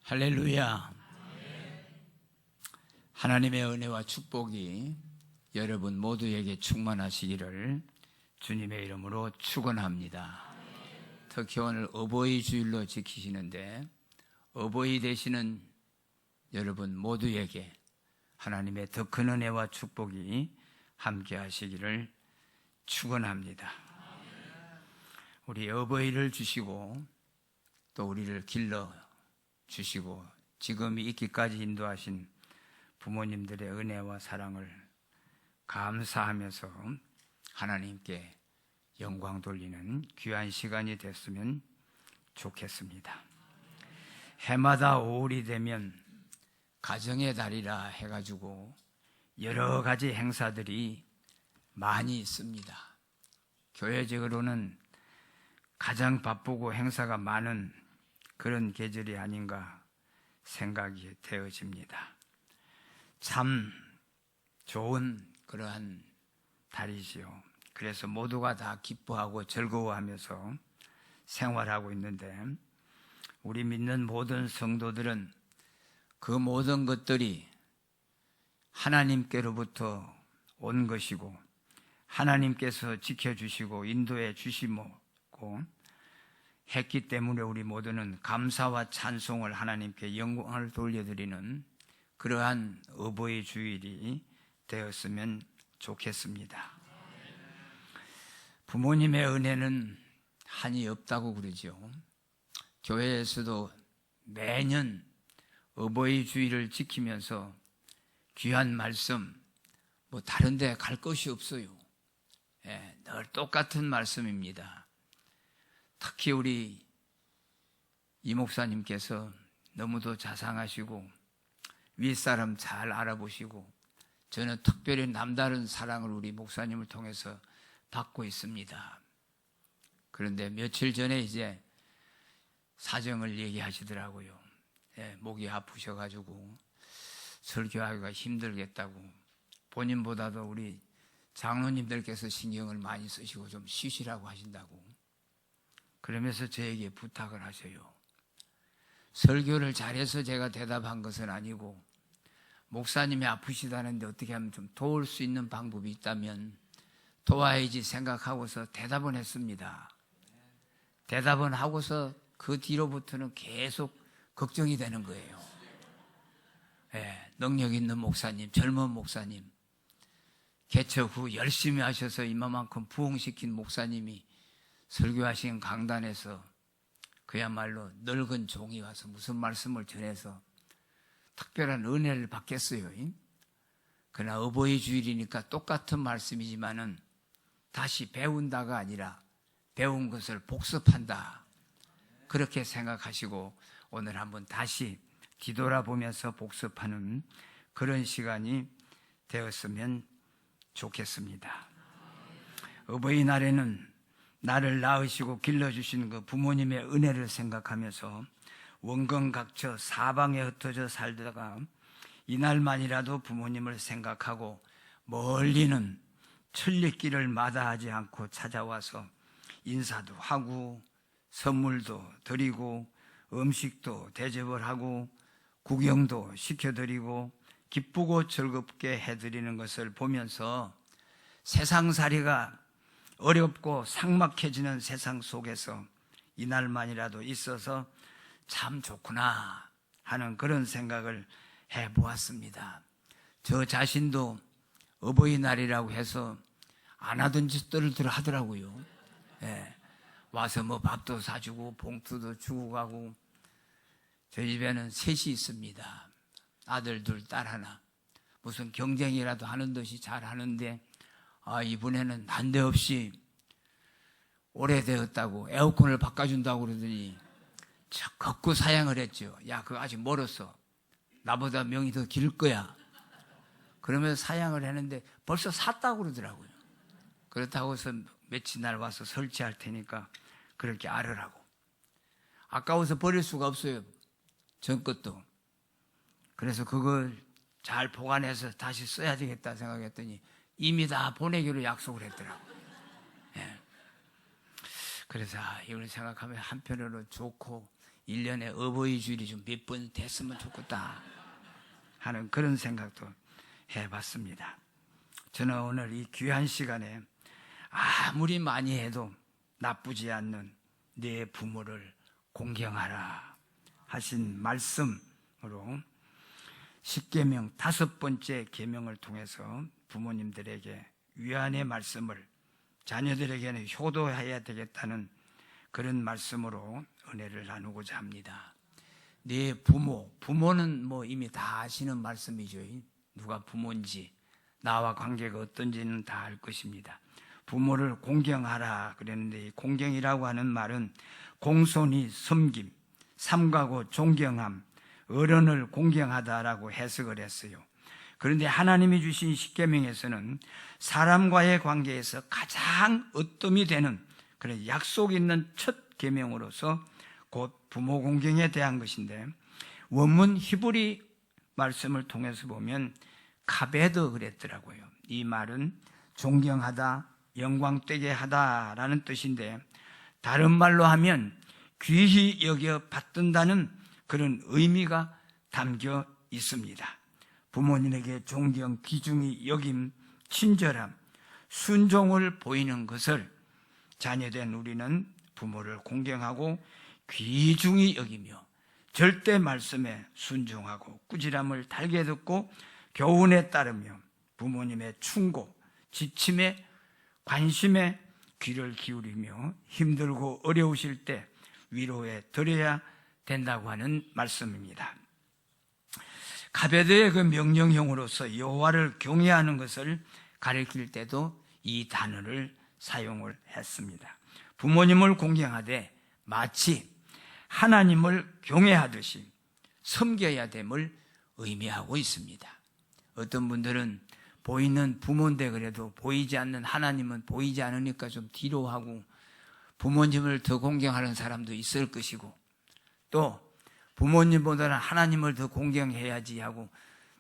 할렐루야. 하나님의 은혜와 축복이 여러분 모두에게 충만하시기를 주님의 이름으로 축원합니다. 특히 오늘 어버이 주일로 지키시는데 어버이 되시는 여러분 모두에게 하나님의 더 큰 은혜와 축복이 함께 하시기를 축원합니다. 우리 어버이를 주시고 또 우리를 길러 주시고 지금 있기까지 인도하신 부모님들의 은혜와 사랑을 감사하면서 하나님께 영광 돌리는 귀한 시간이 됐으면 좋겠습니다. 해마다 5월이 되면 가정의 달이라 해가지고 여러 가지 행사들이 많이 있습니다. 교회적으로는 가장 바쁘고 행사가 많은 그런 계절이 아닌가 생각이 되어집니다. 참 좋은 그러한 달이지요. 그래서 모두가 다 기뻐하고 즐거워하면서 생활하고 있는데 우리 믿는 모든 성도들은 그 모든 것들이 하나님께로부터 온 것이고 하나님께서 지켜주시고 인도해 주시고 했기 때문에 우리 모두는 감사와 찬송을 하나님께 영광을 돌려드리는 그러한 어버이 주일이 되었으면 좋겠습니다. 부모님의 은혜는 한이 없다고 그러죠. 교회에서도 매년 어버이 주일을 지키면서 귀한 말씀, 다른 데 갈 것이 없어요. 늘 똑같은 말씀입니다. 특히 우리 이 목사님께서 너무도 자상하시고 윗사람 잘 알아보시고 저는 특별히 남다른 사랑을 우리 목사님을 통해서 받고 있습니다. 그런데 며칠 전에 이제 사정을 얘기하시더라고요. 목이 아프셔가지고 설교하기가 힘들겠다고 본인보다도 우리 장로님들께서 신경을 많이 쓰시고 좀 쉬시라고 하신다고 그러면서 저에게 부탁을 하셔요. 설교를 잘해서 제가 대답한 것은 아니고 목사님이 아프시다는데 어떻게 하면 좀 도울 수 있는 방법이 있다면 도와야지 생각하고서 대답은 했습니다. 대답은 하고서 그 뒤로부터는 계속 걱정이 되는 거예요. 능력 있는 목사님, 젊은 목사님, 개척 후 열심히 하셔서 이만큼 부흥시킨 목사님이 설교하신 강단에서 그야말로 늙은 종이 와서 무슨 말씀을 전해서 특별한 은혜를 받겠어요. 그러나 어버이 주일이니까 똑같은 말씀이지만은 다시 배운다가 아니라 배운 것을 복습한다. 그렇게 생각하시고 오늘 한번 다시 뒤돌아보면서 복습하는 그런 시간이 되었으면 좋겠습니다. 어버이날에는 나를 낳으시고 길러주신 그 부모님의 은혜를 생각하면서 원근각처 사방에 흩어져 살다가 이날만이라도 부모님을 생각하고 멀리는 천리길을 마다하지 않고 찾아와서 인사도 하고 선물도 드리고 음식도 대접을 하고 구경도 시켜드리고 기쁘고 즐겁게 해드리는 것을 보면서 세상살이가 어렵고 삭막해지는 세상 속에서 이날만이라도 있어서 참 좋구나 하는 그런 생각을 해보았습니다. 저 자신도 어버이날이라고 해서 안 하던 짓들을 하더라고요. 와서 밥도 사주고 봉투도 주고 가고. 저희 집에는 셋이 있습니다. 아들 둘, 딸 하나. 무슨 경쟁이라도 하는 듯이 잘 하는데 이번에는 난데없이 오래되었다고 에어컨을 바꿔준다고 그러더니 거꾸 사양을 했죠. 야, 그거 아직 멀었어. 나보다 명이 더 길 거야. 그러면서 사양을 했는데 벌써 샀다고 그러더라고요. 그렇다고 해서 며칠 날 와서 설치할 테니까 그렇게 알으라고. 아까워서 버릴 수가 없어요. 전 것도. 그래서 그걸 잘 보관해서 다시 써야 되겠다 생각했더니 이미 다 보내기로 약속을 했더라고요. 그래서 이걸 생각하면 한편으로는 좋고 1년에 어버이 주일이 좀 몇 번 됐으면 좋겠다 하는 그런 생각도 해봤습니다. 저는 오늘 이 귀한 시간에 아무리 많이 해도 나쁘지 않는 내 부모를 공경하라 하신 말씀으로 십계명 5번째 계명을 통해서 부모님들에게 위안의 말씀을 자녀들에게는 효도해야 되겠다는 그런 말씀으로 은혜를 나누고자 합니다. 내 부모는 뭐 이미 다 아시는 말씀이죠. 누가 부모인지 나와 관계가 어떤지는 다 알 것입니다. 부모를 공경하라 그랬는데 이 공경이라고 하는 말은 공손히 섬김, 삼가고 존경함, 어른을 공경하다라고 해석을 했어요. 그런데 하나님이 주신 십계명에서는 사람과의 관계에서 가장 으뜸이 되는 그런 약속 있는 첫 계명으로서 곧 부모 공경에 대한 것인데, 원문 히브리 말씀을 통해서 보면 카베드 그랬더라고요. 이 말은 존경하다, 영광되게 하다라는 뜻인데, 다른 말로 하면 귀히 여겨 받든다는 그런 의미가 담겨 있습니다. 부모님에게 존경, 귀중히 여김, 친절함, 순종을 보이는 것을 자녀된 우리는 부모를 공경하고 귀중히 여기며 절대 말씀에 순종하고 꾸지람을 달게 듣고 교훈에 따르며 부모님의 충고, 지침에 관심에 귀를 기울이며 힘들고 어려우실 때 위로해 드려야 된다고 하는 말씀입니다. 가베드의 그 명령형으로서 여호와를 경외하는 것을 가리킬 때도 이 단어를 사용을 했습니다. 부모님을 공경하되 마치 하나님을 경외하듯이 섬겨야 됨을 의미하고 있습니다. 어떤 분들은 보이는 부모인데 그래도 보이지 않는 하나님은 보이지 않으니까 좀 뒤로 하고 부모님을 더 공경하는 사람도 있을 것이고, 또 부모님보다는 하나님을 더 공경해야지 하고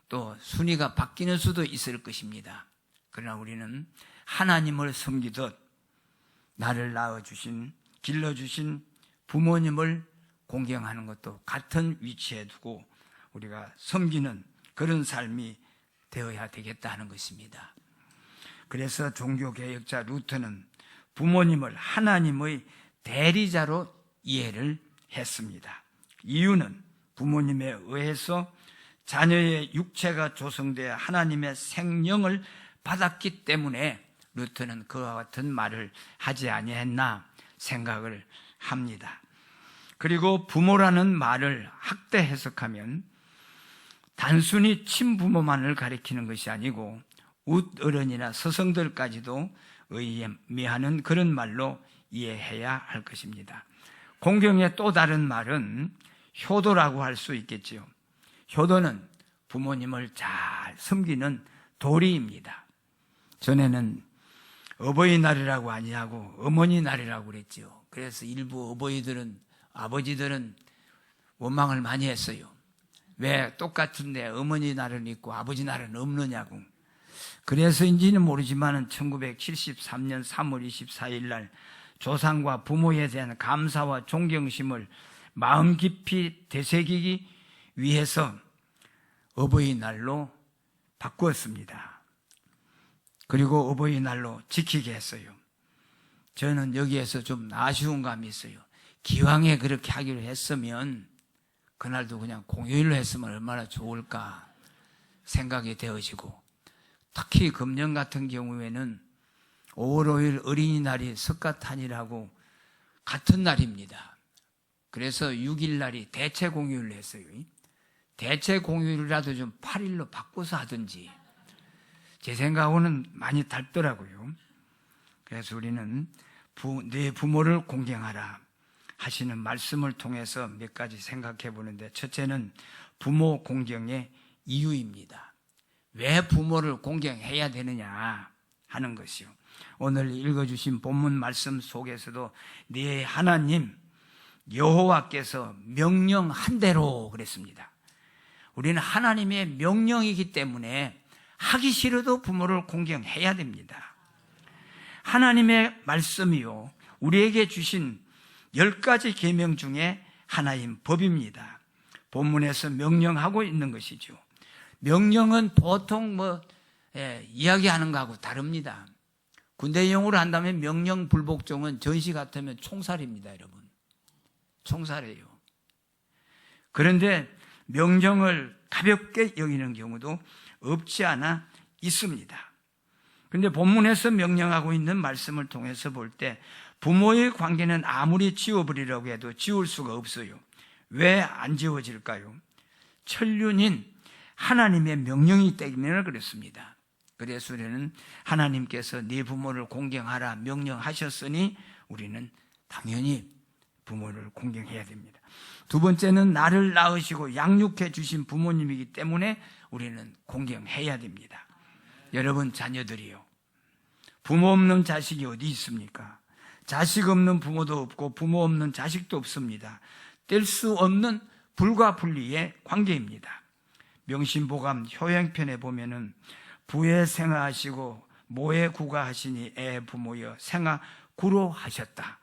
또 순위가 바뀌는 수도 있을 것입니다. 그러나 우리는 하나님을 섬기듯 나를 낳아주신, 길러주신 부모님을 공경하는 것도 같은 위치에 두고 우리가 섬기는 그런 삶이 되어야 되겠다 하는 것입니다. 그래서 종교개혁자 루터는 부모님을 하나님의 대리자로 이해를 했습니다. 이유는 부모님에 의해서 자녀의 육체가 조성되어 하나님의 생명을 받았기 때문에 루터는 그와 같은 말을 하지 아니했나 생각을 합니다. 그리고 부모라는 말을 학대 해석하면 단순히 친부모만을 가리키는 것이 아니고 웃어른이나 스승들까지도 의미하는 그런 말로 이해해야 할 것입니다. 공경의 또 다른 말은 효도라고 할 수 있겠지요. 효도는 부모님을 잘 섬기는 도리입니다. 전에는 어버이날이라고 아니하고 어머니날이라고 그랬지요. 그래서 일부 어버이들은, 아버지들은 원망을 많이 했어요. 왜 똑같은데 어머니날은 있고 아버지날은 없느냐고. 그래서인지는 모르지만 1973년 3월 24일 날 조상과 부모에 대한 감사와 존경심을 마음 깊이 되새기기 위해서 어버이날로 바꾸었습니다. 그리고 어버이날로 지키게 했어요. 저는 여기에서 좀 아쉬운 감이 있어요. 기왕에 그렇게 하기로 했으면 그날도 그냥 공휴일로 했으면 얼마나 좋을까 생각이 되어지고, 특히 금년 같은 경우에는 5월 5일 어린이날이 석가탄이라고 같은 날입니다. 그래서 6일 날이 대체 공휴일로 했어요. 대체 공휴일이라도 좀 8일로 바꿔서 하든지, 제 생각으로는 많이 닳더라고요. 그래서 우리는 내 부모를 공경하라 하시는 말씀을 통해서 몇 가지 생각해 보는데, 첫째는 부모 공경의 이유입니다. 왜 부모를 공경해야 되느냐 하는 것이요. 오늘 읽어주신 본문 말씀 속에서도 네 하나님 여호와께서 명령한 대로 그랬습니다. 우리는 하나님의 명령이기 때문에 하기 싫어도 부모를 공경해야 됩니다. 하나님의 말씀이요, 우리에게 주신 10가지 계명 중에 하나인 법입니다. 본문에서 명령하고 있는 것이죠. 명령은 보통 이야기하는 거하고 다릅니다. 군대용어로 한다면 명령 불복종은 전시 같으면 총살입니다, 여러분. 총살이에요. 그런데 명령을 가볍게 여기는 경우도 없지 않아 있습니다. 그런데 본문에서 명령하고 있는 말씀을 통해서 볼 때 부모의 관계는 아무리 지워버리려고 해도 지울 수가 없어요. 왜 안 지워질까요? 천륜인 하나님의 명령이기 때문에 그렇습니다. 그래서 우리는 하나님께서 네 부모를 공경하라 명령하셨으니 우리는 당연히 부모를 공경해야 됩니다. 두 번째는 나를 낳으시고 양육해 주신 부모님이기 때문에 우리는 공경해야 됩니다. 여러분 자녀들이요, 부모 없는 자식이 어디 있습니까? 자식 없는 부모도 없고 부모 없는 자식도 없습니다. 뗄 수 없는 불가분리의 관계입니다. 명심보감 효행편에 보면은 부에 생하하시고 모에 구가하시니 애 부모여 생하 구로 하셨다.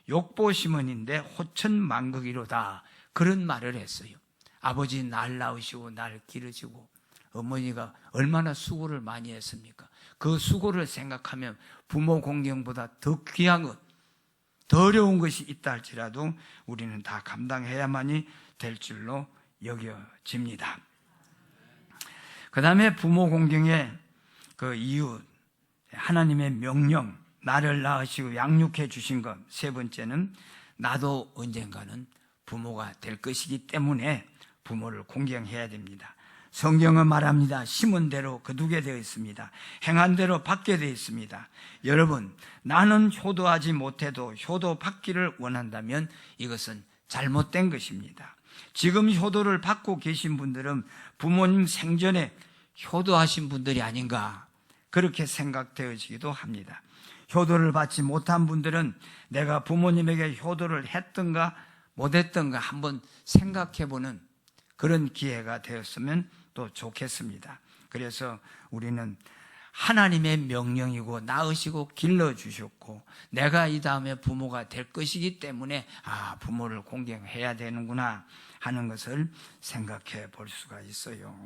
욕보시문인데 호천만극이로다. 그런 말을 했어요. 아버지 날 낳으시고 날 기르시고 어머니가 얼마나 수고를 많이 했습니까? 그 수고를 생각하면 부모 공경보다 더 귀한 것, 더 어려운 것이 있다 할지라도 우리는 다 감당해야만이 될 줄로 여겨집니다. 그 다음에 부모 공경의 그 이유, 하나님의 명령, 나를 낳으시고 양육해 주신 것. 세 번째는 나도 언젠가는 부모가 될 것이기 때문에 부모를 공경해야 됩니다. 성경은 말합니다. 심은 대로 거두게 되어 있습니다. 행한 대로 받게 되어 있습니다. 여러분, 나는 효도하지 못해도 효도 받기를 원한다면 이것은 잘못된 것입니다. 지금 효도를 받고 계신 분들은 부모님 생전에 효도하신 분들이 아닌가 그렇게 생각되어지기도 합니다. 효도를 받지 못한 분들은 내가 부모님에게 효도를 했던가 못했던가 한번 생각해보는 그런 기회가 되었으면 또 좋겠습니다. 그래서 우리는 하나님의 명령이고 낳으시고 길러주셨고 내가 이 다음에 부모가 될 것이기 때문에 부모를 공경해야 되는구나 하는 것을 생각해 볼 수가 있어요.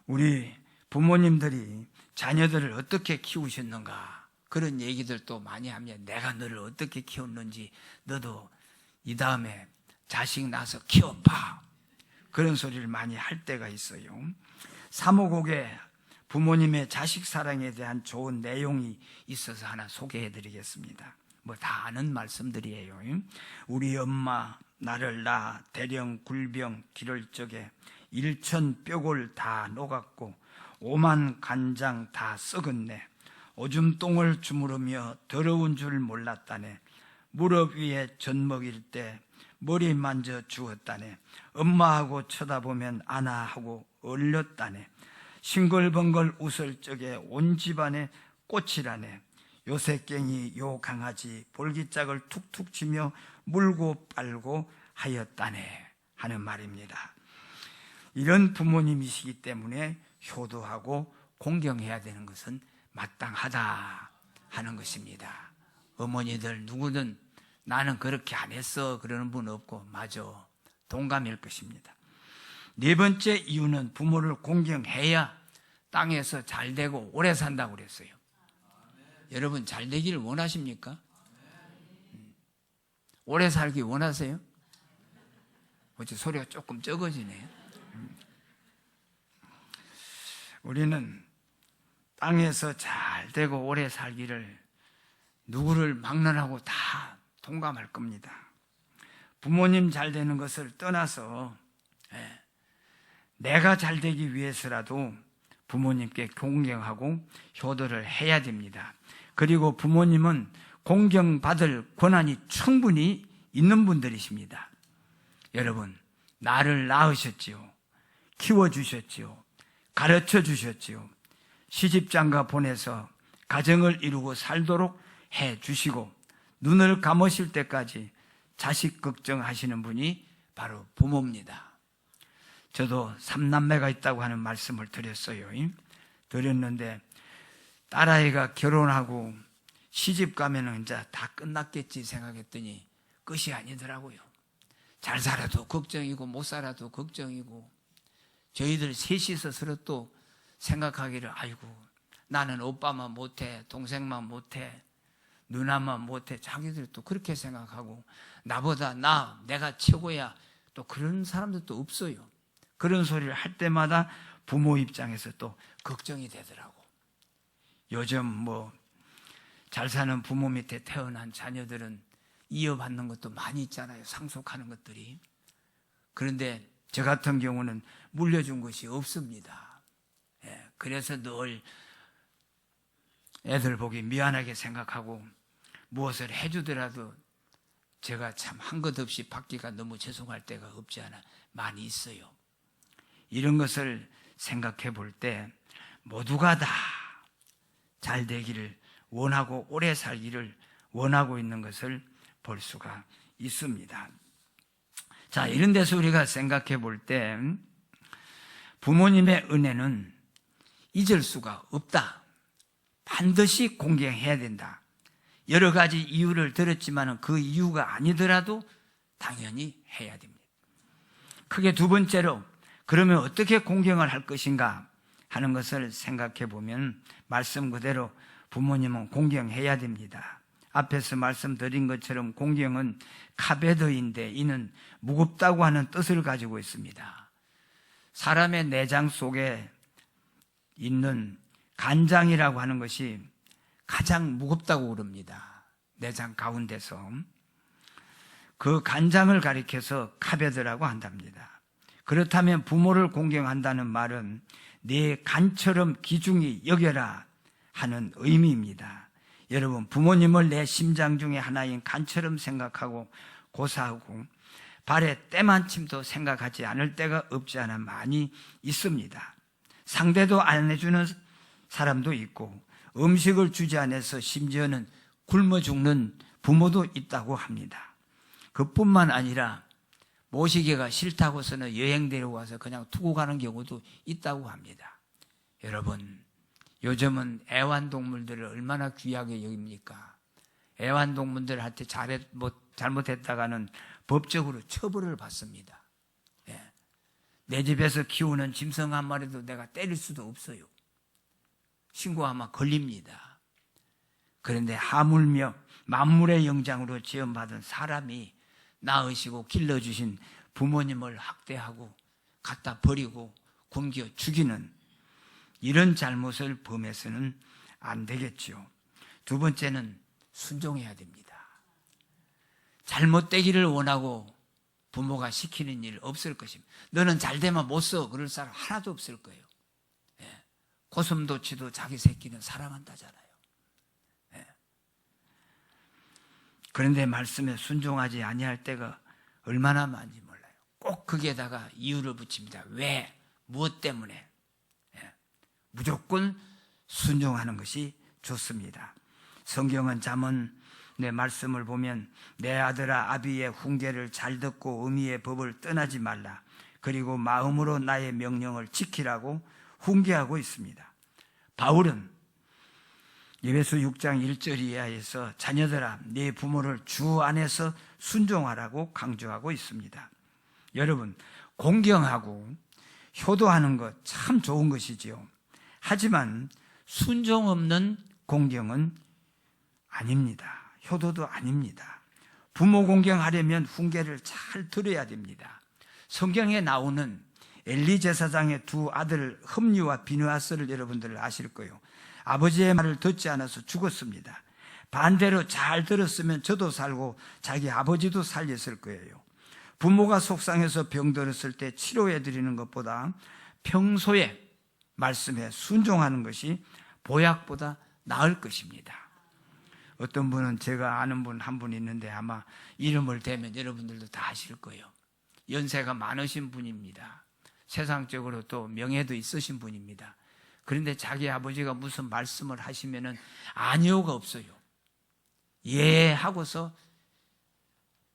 우리 부모님들이 자녀들을 어떻게 키우셨는가 그런 얘기들도 많이 합니다. 내가 너를 어떻게 키웠는지 너도 이 다음에 자식 낳아서 키워봐. 그런 소리를 많이 할 때가 있어요. 사무곡에 부모님의 자식 사랑에 대한 좋은 내용이 있어서 하나 소개해 드리겠습니다. 다 아는 말씀들이에요. 우리 엄마 나를 낳아 대령 굴병 기를 적에 일천 뼈골 다 녹았고 오만 간장 다 썩었네. 오줌 똥을 주무르며 더러운 줄 몰랐다네. 무릎 위에 젖 먹일 때 머리 만져 주었다네. 엄마하고 쳐다보면 아나 하고 얼렸다네. 싱글벙글 웃을 적에 온 집안에 꽃이라네. 요 새깽이 요 강아지 볼기짝을 툭툭 치며 물고 빨고 하였다네 하는 말입니다. 이런 부모님이시기 때문에 효도하고 공경해야 되는 것은 마땅하다 하는 것입니다. 어머니들 누구든 나는 그렇게 안 했어 그러는 분 없고 맞아, 동감일 것입니다. 네 번째 이유는 부모를 공경해야 땅에서 잘 되고 오래 산다고 그랬어요. 여러분 잘 되기를 원하십니까? 오래 살기 원하세요? 어째 소리가 조금 적어지네요. 우리는 땅에서 잘 되고 오래 살기를 누구를 막론하고 다 동감할 겁니다. 부모님 잘 되는 것을 떠나서 내가 잘 되기 위해서라도 부모님께 공경하고 효도를 해야 됩니다. 그리고 부모님은 공경받을 권한이 충분히 있는 분들이십니다. 여러분, 나를 낳으셨지요. 키워주셨지요. 가르쳐 주셨지요. 시집장가 보내서 가정을 이루고 살도록 해 주시고 눈을 감으실 때까지 자식 걱정하시는 분이 바로 부모입니다. 저도 3남매가 있다고 하는 말씀을 드렸는데 딸아이가 결혼하고 시집 가면은 이제 다 끝났겠지 생각했더니 끝이 아니더라고요. 잘 살아도 걱정이고 못 살아도 걱정이고, 저희들 셋이서 서로 또 생각하기를, 아이고 나는 오빠만 못해, 동생만 못해, 누나만 못해, 자기들이 또 그렇게 생각하고, 나보다 내가 최고야, 또 그런 사람들도 없어요. 그런 소리를 할 때마다 부모 입장에서 또 걱정이 되더라고. 요즘 잘 사는 부모 밑에 태어난 자녀들은 이어받는 것도 많이 있잖아요. 상속하는 것들이. 그런데 저 같은 경우는 물려준 것이 없습니다. 그래서 늘 애들 보기 미안하게 생각하고, 무엇을 해주더라도 제가 참 한 것 없이 받기가 너무 죄송할 때가 없지 않아 많이 있어요. 이런 것을 생각해 볼 때 모두가 다 잘 되기를 원하고 오래 살기를 원하고 있는 것을 볼 수가 있습니다. 자, 이런 데서 우리가 생각해 볼 때 부모님의 은혜는 잊을 수가 없다. 반드시 공경해야 된다. 여러 가지 이유를 들었지만 그 이유가 아니더라도 당연히 해야 됩니다. 크게 두 번째로, 그러면 어떻게 공경을 할 것인가 하는 것을 생각해 보면, 말씀 그대로 부모님은 공경해야 됩니다. 앞에서 말씀드린 것처럼 공경은 카베드인데, 이는 무겁다고 하는 뜻을 가지고 있습니다. 사람의 내장 속에 있는 간장이라고 하는 것이 가장 무겁다고 그럽니다. 내장 가운데서. 그 간장을 가리켜서 카베드라고 한답니다. 그렇다면 부모를 공경한다는 말은 내 간처럼 귀중히 여겨라 하는 의미입니다. 여러분, 부모님을 내 심장 중에 하나인 간처럼 생각하고 고사하고 발에 때만침도 생각하지 않을 때가 없지 않아 많이 있습니다. 상대도 안 해주는 사람도 있고, 음식을 주지 않아서 심지어는 굶어 죽는 부모도 있다고 합니다. 그뿐만 아니라 모시기가 싫다고서는 여행 데려와서 그냥 두고 가는 경우도 있다고 합니다. 여러분, 요즘은 애완동물들을 얼마나 귀하게 여깁니까? 애완동물들한테 잘못했다가는 법적으로 처벌을 받습니다. 내 집에서 키우는 짐승 한 마리도 내가 때릴 수도 없어요. 신고하면 걸립니다. 그런데 하물며 만물의 영장으로 지음받은 사람이 낳으시고 길러주신 부모님을 학대하고 갖다 버리고 굶겨 죽이는 이런 잘못을 범해서는 안 되겠죠. 두 번째는 순종해야 됩니다. 잘못되기를 원하고 부모가 시키는 일 없을 것입니다. 너는 잘되면 못 써, 그럴 사람 하나도 없을 거예요. 고슴도치도 자기 새끼는 사랑한다잖아요. 그런데 말씀에 순종하지 아니할 때가 얼마나 많은지 몰라요. 꼭 거기에다가 이유를 붙입니다. 왜? 무엇 때문에? 무조건 순종하는 것이 좋습니다. 성경은 잠언의 말씀을 보면, 내 아들아 아비의 훈계를 잘 듣고 어미의 법을 떠나지 말라. 그리고 마음으로 나의 명령을 지키라고 훈계하고 있습니다. 바울은 에베소 6장 1절 이하에서 자녀들아 네 부모를 주 안에서 순종하라고 강조하고 있습니다. 여러분, 공경하고 효도하는 것 참 좋은 것이지요. 하지만 순종 없는 공경은 아닙니다. 효도도 아닙니다. 부모 공경하려면 훈계를 잘 들어야 됩니다. 성경에 나오는 엘리 제사장의 두 아들 흠리와 비느하스를 여러분들 아실 거예요. 아버지의 말을 듣지 않아서 죽었습니다. 반대로 잘 들었으면 저도 살고 자기 아버지도 살렸을 거예요. 부모가 속상해서 병들었을 때 치료해 드리는 것보다 평소에 말씀에 순종하는 것이 보약보다 나을 것입니다. 어떤 분은, 제가 아는 분 한 분 있는데 아마 이름을 대면 여러분들도 다 아실 거예요. 연세가 많으신 분입니다. 세상적으로 또 명예도 있으신 분입니다. 그런데 자기 아버지가 무슨 말씀을 하시면은 아니오가 없어요. 예 하고서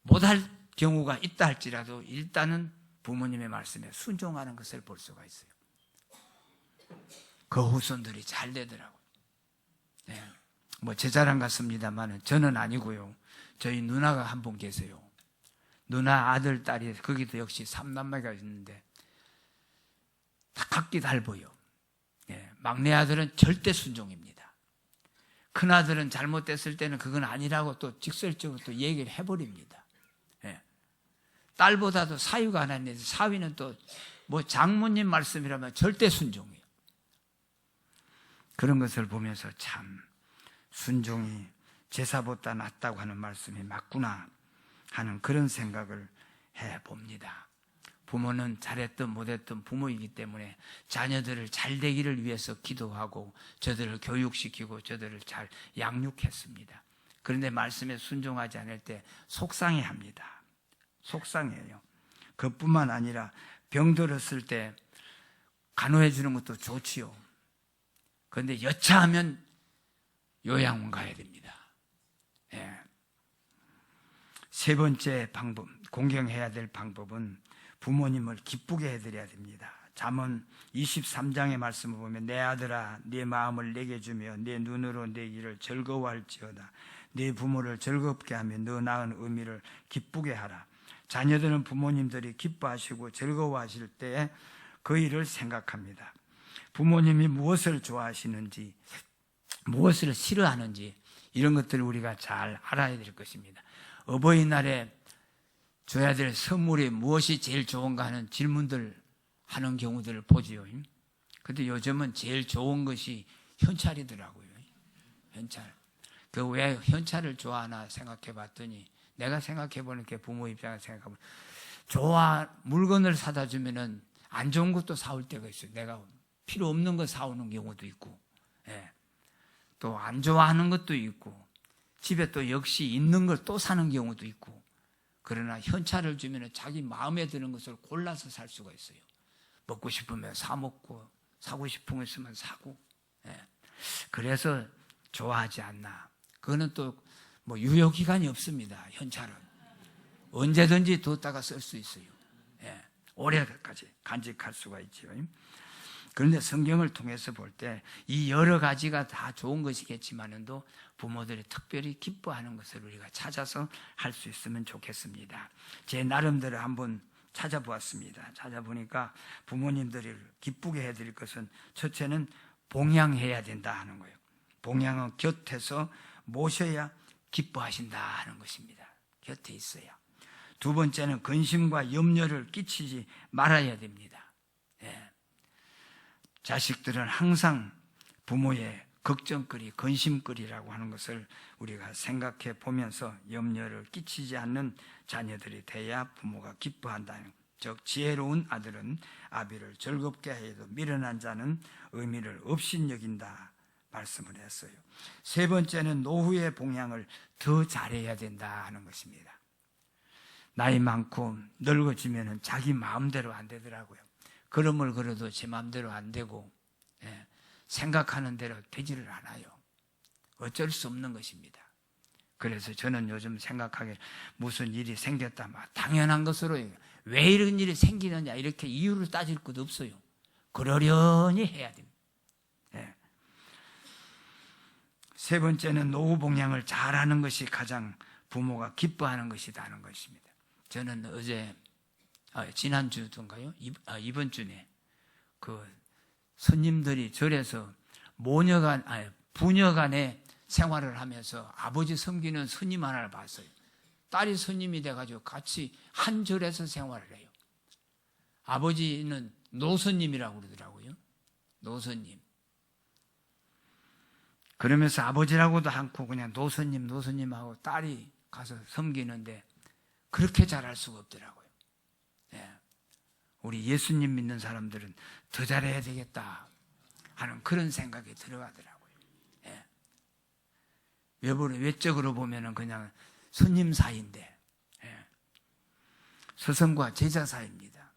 못할 경우가 있다 할지라도 일단은 부모님의 말씀에 순종하는 것을 볼 수가 있어요. 그 후손들이 잘 되더라고요. 제 자랑 같습니다만 저는 아니고요. 저희 누나가 한 분 계세요. 누나, 아들, 딸이 거기도 역시 3남매가 있는데 다 각기 달라요. 예, 막내 아들은 절대 순종입니다. 큰 아들은 잘못됐을 때는 그건 아니라고 또 직설적으로 또 얘기를 해버립니다. 예. 딸보다도 사위가 하나 있는데 사위는 또 뭐 장모님 말씀이라면 절대 순종이에요. 그런 것을 보면서 참 순종이 제사보다 낫다고 하는 말씀이 맞구나 하는 그런 생각을 해봅니다. 부모는 잘했든 못했든 부모이기 때문에 자녀들을 잘 되기를 위해서 기도하고 저들을 교육시키고 저들을 잘 양육했습니다. 그런데 말씀에 순종하지 않을 때 속상해합니다. 속상해요. 그뿐만 아니라 병들었을 때 간호해 주는 것도 좋지요. 그런데 여차하면 요양원 가야 됩니다. 예. 세 번째 방법, 공경해야 될 방법은 부모님을 기쁘게 해드려야 됩니다. 잠언 23장의 말씀을 보면 내 아들아 네 마음을 내게 주며 내 눈으로 내 길을 즐거워할지어다. 네 부모를 즐겁게 하며 너 낳은 의미를 기쁘게 하라. 자녀들은 부모님들이 기뻐하시고 즐거워하실 때 그 일을 생각합니다. 부모님이 무엇을 좋아하시는지 무엇을 싫어하는지 이런 것들을 우리가 잘 알아야 될 것입니다. 어버이날에 줘야 될 선물이 무엇이 제일 좋은가 하는 질문들 하는 경우들을 보지요. 근데 요즘은 제일 좋은 것이 현찰이더라고요. 현찰. 그 왜 현찰을 좋아하나 생각해 봤더니 내가 생각해 보는 게 부모 입장에서 생각하면 물건을 사다 주면은 안 좋은 것도 사올 때가 있어요. 내가 필요 없는 거 사오는 경우도 있고, 예. 또 안 좋아하는 것도 있고, 집에 또 역시 있는 걸 또 사는 경우도 있고, 그러나 현찰을 주면 자기 마음에 드는 것을 골라서 살 수가 있어요. 먹고 싶으면 사 먹고, 사고 싶은 거 있으면 사고, 예. 그래서 좋아하지 않나. 그거는 또 뭐 유효기간이 없습니다. 현찰은 언제든지 뒀다가 쓸 수 있어요. 예. 오래까지 간직할 수가 있죠. 그런데 성경을 통해서 볼 때 이 여러 가지가 다 좋은 것이겠지만도 부모들이 특별히 기뻐하는 것을 우리가 찾아서 할 수 있으면 좋겠습니다. 제 나름대로 한번 찾아보았습니다. 찾아보니까 부모님들을 기쁘게 해드릴 것은 첫째는 봉양해야 된다 하는 거예요. 봉양은 곁에서 모셔야 기뻐하신다 하는 것입니다. 곁에 있어야. 두 번째는 근심과 염려를 끼치지 말아야 됩니다. 예. 자식들은 항상 부모의 걱정거리, 근심거리라고 하는 것을 우리가 생각해 보면서 염려를 끼치지 않는 자녀들이 돼야 부모가 기뻐한다는, 즉 지혜로운 아들은 아비를 즐겁게 해도 미련한 자는 의미를 없인 여긴다 말씀을 했어요. 세 번째는 노후의 봉양을 더 잘해야 된다 하는 것입니다. 나이 많고 늙어지면 자기 마음대로 안 되더라고요. 걸음을 걸어도 제 마음대로 안 되고, 예, 생각하는 대로 되지를 않아요. 어쩔 수 없는 것입니다. 그래서 저는 요즘 생각하기에 무슨 일이 생겼다, 당연한 것으로 왜 이런 일이 생기느냐 이렇게 이유를 따질 것도 없어요. 그러려니 해야 됩니다. 예. 세 번째는 노후 봉양을 잘하는 것이 가장 부모가 기뻐하는 것이다 하는 것입니다. 저는 어제 지난주던가요? 이번 주에 그 스님들이 절에서 부녀간의 생활을 하면서 아버지 섬기는 스님 하나를 봤어요. 딸이 스님이 돼가지고 같이 한 절에서 생활을 해요. 아버지는 노스님이라고 그러더라고요. 노스님. 그러면서 아버지라고도 않고 그냥 노스님하고 딸이 가서 섬기는데 그렇게 잘할 수가 없더라고요. 예. 우리 예수님 믿는 사람들은 더 잘해야 되겠다 하는 그런 생각이 들어가더라고요. 예. 외적으로 보면은 그냥 스님 사이인데, 예. 스승과 제자 사이입니다.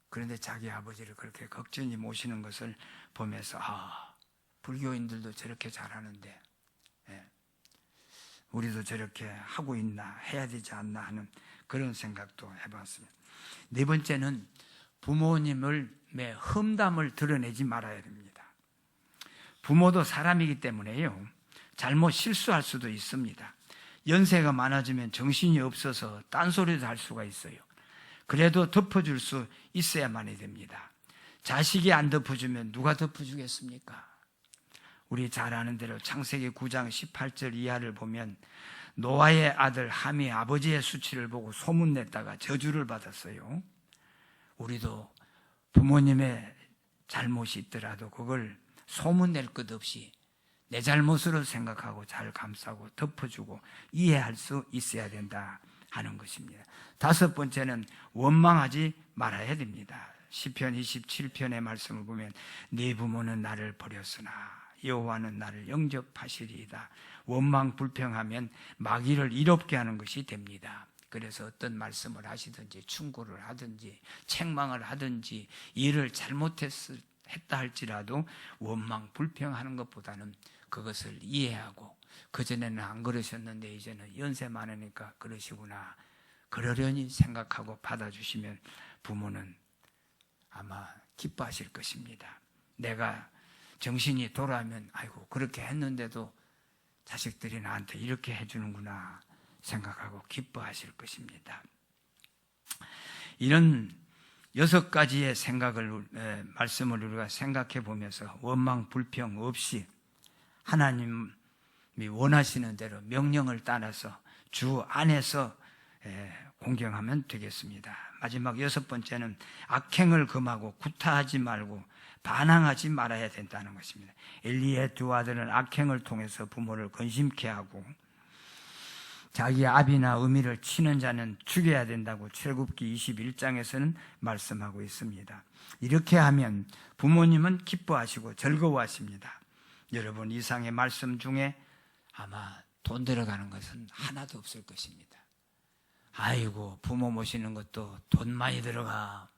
그런데 자기 아버지를 그렇게 걱정히 모시는 것을 보면서 불교인들도 저렇게 잘하는데, 예. 우리도 저렇게 하고 있나, 해야 되지 않나 하는 그런 생각도 해봤습니다. 네 번째는 부모님의 험담을 드러내지 말아야 됩니다. 부모도 사람이기 때문에요, 잘못 실수할 수도 있습니다. 연세가 많아지면 정신이 없어서 딴소리도 할 수가 있어요. 그래도 덮어줄 수 있어야만이 됩니다. 자식이 안 덮어주면 누가 덮어주겠습니까? 우리 잘 아는 대로 창세기 9장 18절 이하를 보면 노아의 아들 함이 아버지의 수치를 보고 소문냈다가 저주를 받았어요. 우리도 부모님의 잘못이 있더라도 그걸 소문낼 것 없이 내 잘못으로 생각하고 잘 감싸고 덮어주고 이해할 수 있어야 된다 하는 것입니다. 다섯 번째는 원망하지 말아야 됩니다. 시편 27편의 말씀을 보면 네 부모는 나를 버렸으나 여호와는 나를 영접하시리이다. 원망 불평하면 마귀를 이롭게 하는 것이 됩니다. 그래서 어떤 말씀을 하시든지 충고를 하든지 책망을 하든지 일을 잘못했다 할지라도 원망 불평하는 것보다는 그것을 이해하고 그전에는 안 그러셨는데 이제는 연세 많으니까 그러시구나, 그러려니 생각하고 받아주시면 부모는 아마 기뻐하실 것입니다. 내가 정신이 돌아오면 아이고 그렇게 했는데도 자식들이 나한테 이렇게 해주는구나 생각하고 기뻐하실 것입니다. 이런 6가지의 말씀을 우리가 생각해 보면서 원망 불평 없이 하나님이 원하시는 대로 명령을 따라서 주 안에서 공경하면 되겠습니다. 마지막 6번째는 악행을 금하고 구타하지 말고 반항하지 말아야 된다는 것입니다. 엘리의 두 아들은 악행을 통해서 부모를 근심케 하고 자기 아비나 어미를 치는 자는 죽여야 된다고 출애굽기 21장에서는 말씀하고 있습니다. 이렇게 하면 부모님은 기뻐하시고 즐거워하십니다. 여러분, 이상의 말씀 중에 아마 돈 들어가는 것은 하나도 없을 것입니다. 아이고 부모 모시는 것도 돈 많이 들어가.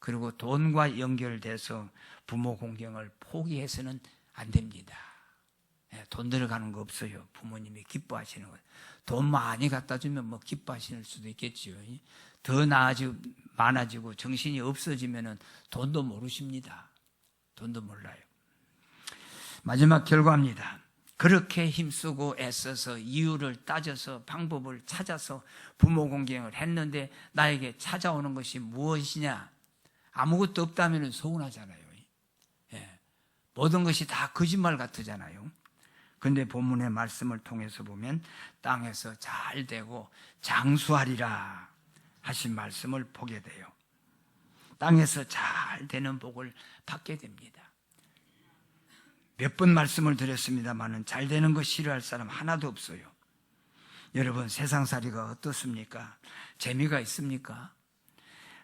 그리고 돈과 연결돼서 부모 공경을 포기해서는 안 됩니다. 돈 들어가는 거 없어요. 부모님이 기뻐하시는 것. 돈 많이 갖다 주면 뭐 기뻐하실 수도 있겠지요. 더 많아지고 정신이 없어지면은 돈도 모르십니다. 돈도 몰라요. 마지막 결과입니다. 그렇게 힘쓰고 애써서 이유를 따져서 방법을 찾아서 부모 공경을 했는데 나에게 찾아오는 것이 무엇이냐? 아무것도 없다면 서운하잖아요. 모든 것이 다 거짓말 같으잖아요. 그런데 본문의 말씀을 통해서 보면 땅에서 잘 되고 장수하리라 하신 말씀을 보게 돼요. 땅에서 잘 되는 복을 받게 됩니다. 몇 번 말씀을 드렸습니다만 잘 되는 거 싫어할 사람 하나도 없어요. 여러분, 세상살이가 어떻습니까? 재미가 있습니까?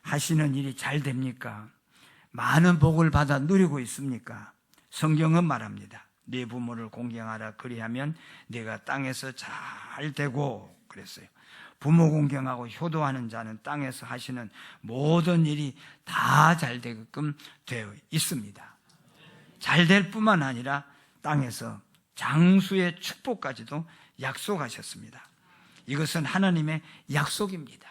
하시는 일이 잘 됩니까? 많은 복을 받아 누리고 있습니까? 성경은 말합니다. 네 부모를 공경하라 그리하면 네가 땅에서 잘 되고 그랬어요. 부모 공경하고 효도하는 자는 땅에서 하시는 모든 일이 다 잘 되게끔 되어 있습니다. 잘 될 뿐만 아니라 땅에서 장수의 축복까지도 약속하셨습니다. 이것은 하나님의 약속입니다.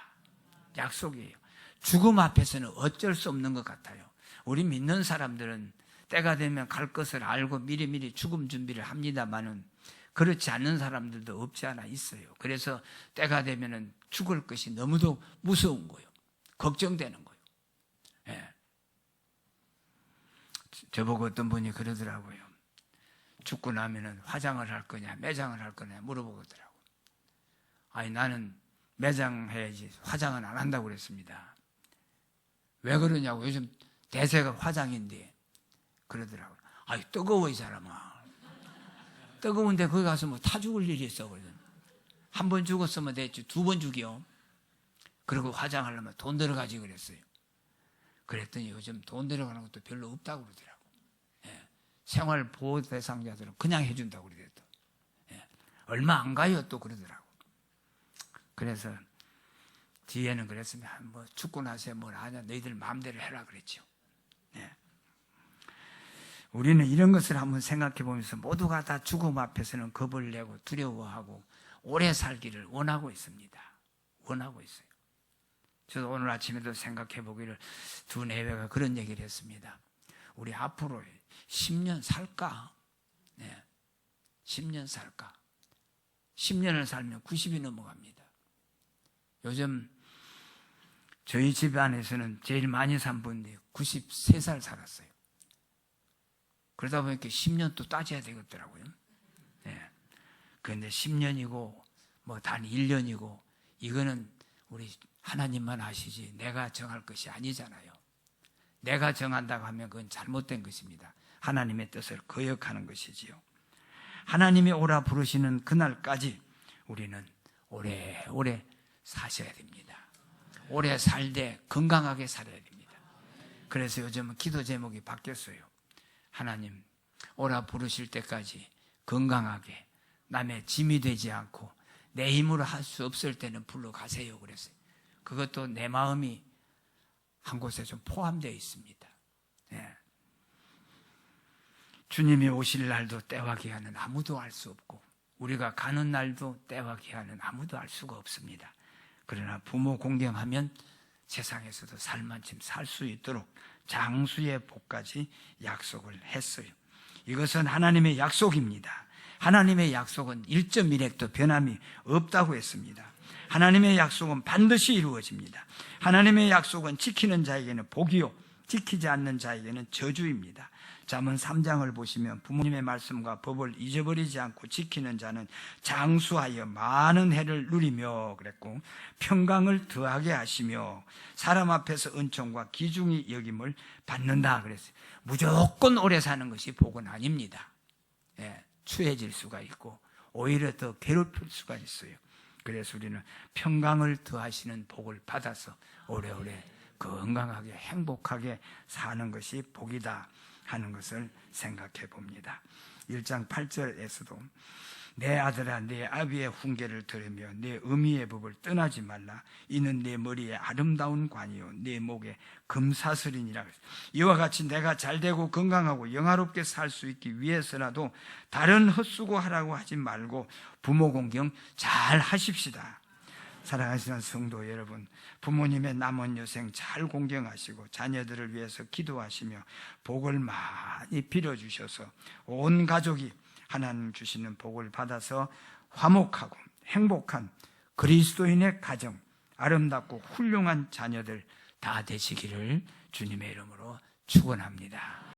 약속이에요. 죽음 앞에서는 어쩔 수 없는 것 같아요. 우리 믿는 사람들은 때가 되면 갈 것을 알고 미리미리 죽음 준비를 합니다만은 그렇지 않는 사람들도 없지 않아 있어요. 그래서 때가 되면은 죽을 것이 너무도 무서운 거예요. 걱정되는 거예요. 예. 저보고 어떤 분이 그러더라고요. 죽고 나면은 화장을 할 거냐, 매장을 할 거냐 물어보더라고요. 아니, 나는 매장해야지 화장은 안 한다고 그랬습니다. 왜 그러냐고. 요즘 대세가 화장인데. 그러더라고요. 아이, 뜨거워, 이 사람아. 뜨거운데 거기 가서 뭐 타 죽을 일이 있어. 그러더니. 한 번 죽었으면 됐지, 2번 죽여. 그리고 화장하려면 돈 들어가지 그랬어요. 그랬더니 요즘 돈 들어가는 것도 별로 없다고 그러더라고요. 예. 생활보호 대상자들은 그냥 해준다고 그러더라고요. 예. 얼마 안 가요, 또 그러더라고요. 그래서 뒤에는 그랬으면 뭐 죽고 나서 뭘 하냐, 너희들 마음대로 해라 그랬죠. 예. 우리는 이런 것을 한번 생각해 보면서 모두가 다 죽음 앞에서는 겁을 내고 두려워하고 오래 살기를 원하고 있습니다. 원하고 있어요. 저도 오늘 아침에도 생각해 보기를 두 내외가 그런 얘기를 했습니다. 우리 앞으로 10년 살까? 네. 10년 살까? 10년을 살면 90이 넘어갑니다. 요즘 저희 집안에서는 제일 많이 산 분이 93살 살았어요. 그러다 보니까 10년 또 따져야 되겠더라고요. 네. 그런데 10년이고 뭐 단 1년이고 이거는 우리 하나님만 아시지 내가 정할 것이 아니잖아요. 내가 정한다고 하면 그건 잘못된 것입니다. 하나님의 뜻을 거역하는 것이지요. 하나님이 오라 부르시는 그날까지 우리는 오래오래 사셔야 됩니다. 오래 살되 건강하게 살아야 됩니다. 그래서 요즘은 기도 제목이 바뀌었어요. 하나님 오라 부르실 때까지 건강하게 남의 짐이 되지 않고 내 힘으로 할 수 없을 때는 불러가세요 그랬어요. 그것도 내 마음이 한 곳에 좀 포함되어 있습니다. 네. 주님이 오실 날도 때와 기한은 아무도 알 수 없고 우리가 가는 날도 때와 기한은 아무도 알 수가 없습니다. 그러나 부모 공경하면 세상에서도 살만큼 살 수 있도록 장수의 복까지 약속을 했어요. 이것은 하나님의 약속입니다. 하나님의 약속은 1.1핵도 변함이 없다고 했습니다. 하나님의 약속은 반드시 이루어집니다. 하나님의 약속은 지키는 자에게는 복이요 지키지 않는 자에게는 저주입니다. 잠언 3장을 보시면 부모님의 말씀과 법을 잊어버리지 않고 지키는 자는 장수하여 많은 해를 누리며 그랬고 평강을 더하게 하시며 사람 앞에서 은총과 기중이 여김을 받는다 그랬어요. 무조건 오래 사는 것이 복은 아닙니다. 예, 추해질 수가 있고 오히려 더 괴롭힐 수가 있어요. 그래서 우리는 평강을 더하시는 복을 받아서 오래오래 건강하게 행복하게 사는 것이 복이다 하는 것을 생각해 봅니다. 1장 8절에서도 내 아들아 내 아비의 훈계를 들으며 내 어미의 법을 떠나지 말라. 이는 내 머리에 아름다운 관이요 내 목에 금사슬이니라. 이와 같이 내가 잘되고 건강하고 영화롭게 살 수 있기 위해서라도 다른 헛수고하라고 하지 말고 부모 공경 잘 하십시다. 사랑하시는 성도 여러분, 부모님의 남은 여생 잘 공경하시고 자녀들을 위해서 기도하시며 복을 많이 빌어주셔서 온 가족이 하나님 주시는 복을 받아서 화목하고 행복한 그리스도인의 가정, 아름답고 훌륭한 자녀들 다 되시기를 주님의 이름으로 축원합니다.